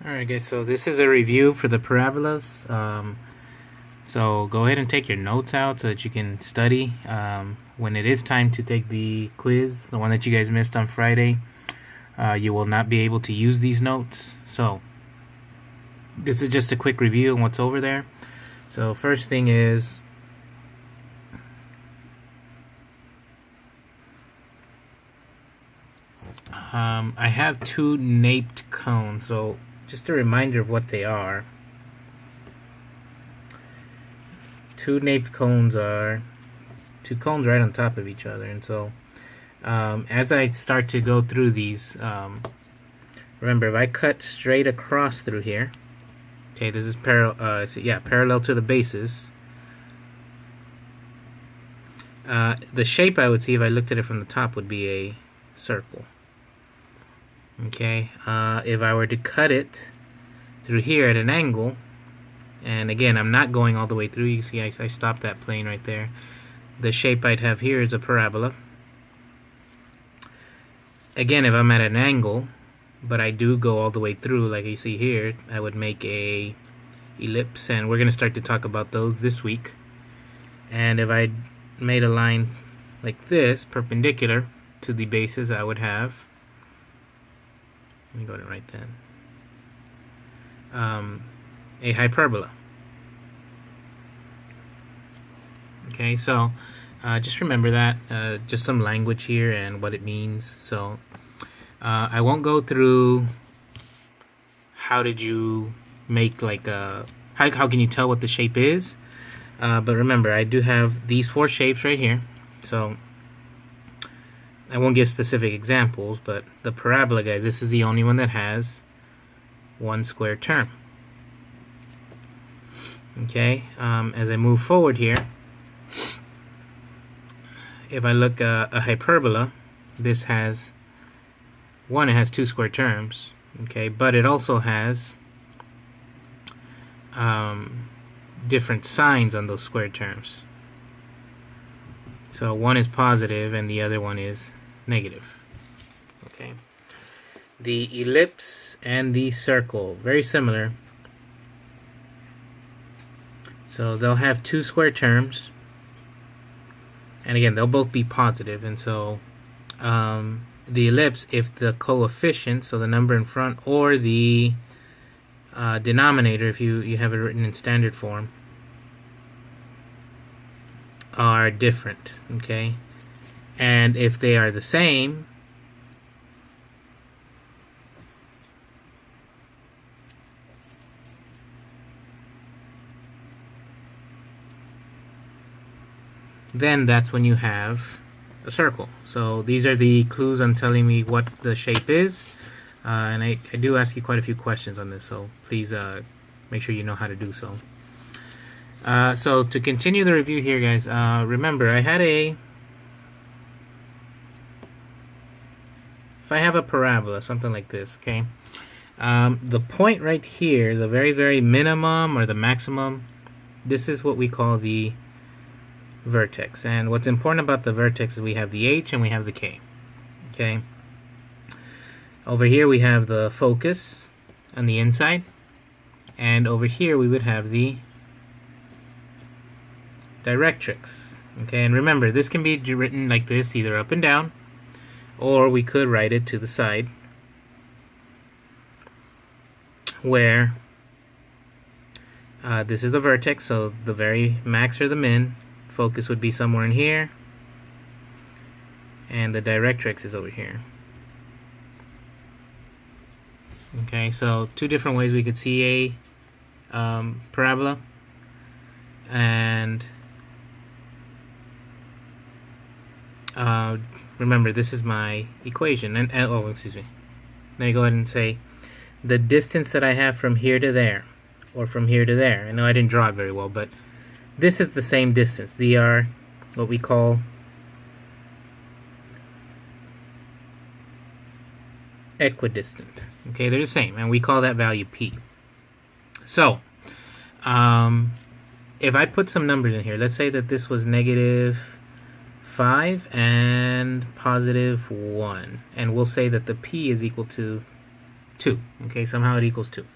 Alright guys, so this is a review for the parabolas. So go ahead and take your notes out so that you can study. When it is time to take the quiz, the one that you guys missed on Friday, you will not be able to use these notes. So this is just a quick review on what's over there. So first thing is, I have two naped cones. So just a reminder of what they are. Two naped cones are two cones right on top of each other, and so as I start to go through these, remember, if I cut straight across through here, okay, this is parallel to the bases. The shape I would see if I looked at it from the top would be a circle. Okay, if I were to cut it through here at an angle, and again, I'm not going all the way through, you see I stopped that plane right there. The shape I'd have here is a parabola. Again, if I'm at an angle, but I do go all the way through, like you see here, I would make a ellipse, and we're going to start to talk about those this week. And if I made a line like this, perpendicular to the bases, I would have, let me go to right then, a hyperbola. Okay, so just remember that, just some language here and what it means. So I won't go through how did you make like how can you tell what the shape is, but remember, I do have these four shapes right here, so I won't give specific examples, but the parabola, guys, this is the only one that has one square term. Okay, as I move forward here, if I look at a hyperbola, this has it has two square terms, okay, but it also has different signs on those square terms. So one is positive and the other one is negative. Okay, the ellipse and the circle, very similar. So they'll have two square terms, and again, they'll both be positive. And so the ellipse, if the coefficient, so the number in front, or the denominator, if you have it written in standard form, are different, okay? And if they are the same, then that's when you have a circle. So these are the clues on telling me what the shape is, and I do ask you quite a few questions on this, so please make sure you know how to do so. So to continue the review here, guys, remember, if I have a parabola, something like this, okay, the point right here, the very, very minimum or the maximum, this is what we call the vertex. And what's important about the vertex is we have the H and we have the K. Okay, over here we have the focus on the inside, and over here we would have the directrix. Okay, and remember, this can be written like this, either up and down, or we could write it to the side, where this is the vertex, so the very max or the min. Focus would be somewhere in here, and the directrix is over here. Okay, so two different ways we could see a parabola, and remember, this is my equation, and oh, excuse me. Let me go ahead and say the distance that I have from here to there, or from here to there. I know I didn't draw it very well, but this is the same distance. They are what we call equidistant. Okay, they're the same, and we call that value P. So, if I put some numbers in here, let's say that this was -5 and +1, and we'll say that the P is equal to 2. Okay, somehow it equals 2.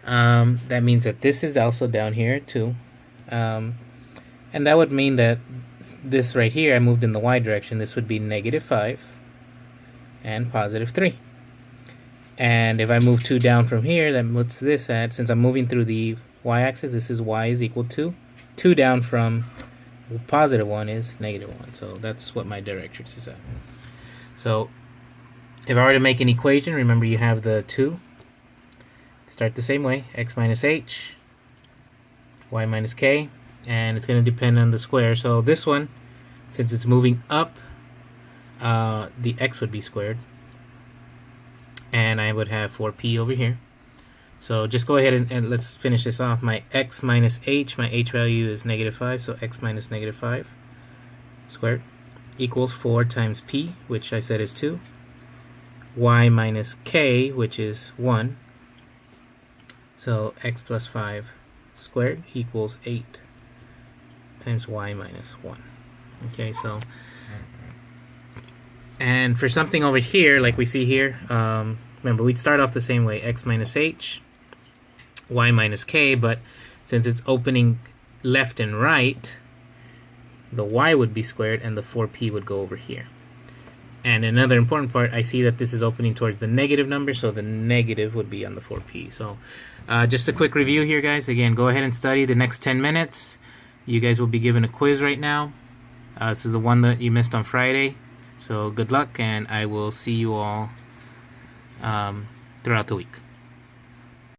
That means that this is also down here at 2. And that would mean that this right here, I moved in the y direction. This would be -5 and +3. And if I move 2 down from here, that puts this at, since I'm moving through the y-axis, this is y is equal to 2 down from +1 is -1. So that's what my directrix is at. So if I were to make an equation, remember you have the 2. Start the same way, x minus h, y minus k, and it's going to depend on the square. So this one, since it's moving up, the x would be squared, and I would have 4p over here. So just go ahead and let's finish this off. My x minus h, my h value is -5, so x minus -5 squared equals 4 times p, which I said is 2, y minus k, which is 1, so x plus 5 squared equals 8 times y minus 1. Okay, so, and for something over here, like we see here, remember we'd start off the same way, x minus h, y minus k, but since it's opening left and right, the y would be squared and the 4p would go over here. And another important part, I see that this is opening towards the negative number, so the negative would be on the 4p. So just a quick review here, guys. Again, go ahead and study the next 10 minutes. You guys will be given a quiz right now. This is the one that you missed on Friday. So good luck, and I will see you all throughout the week.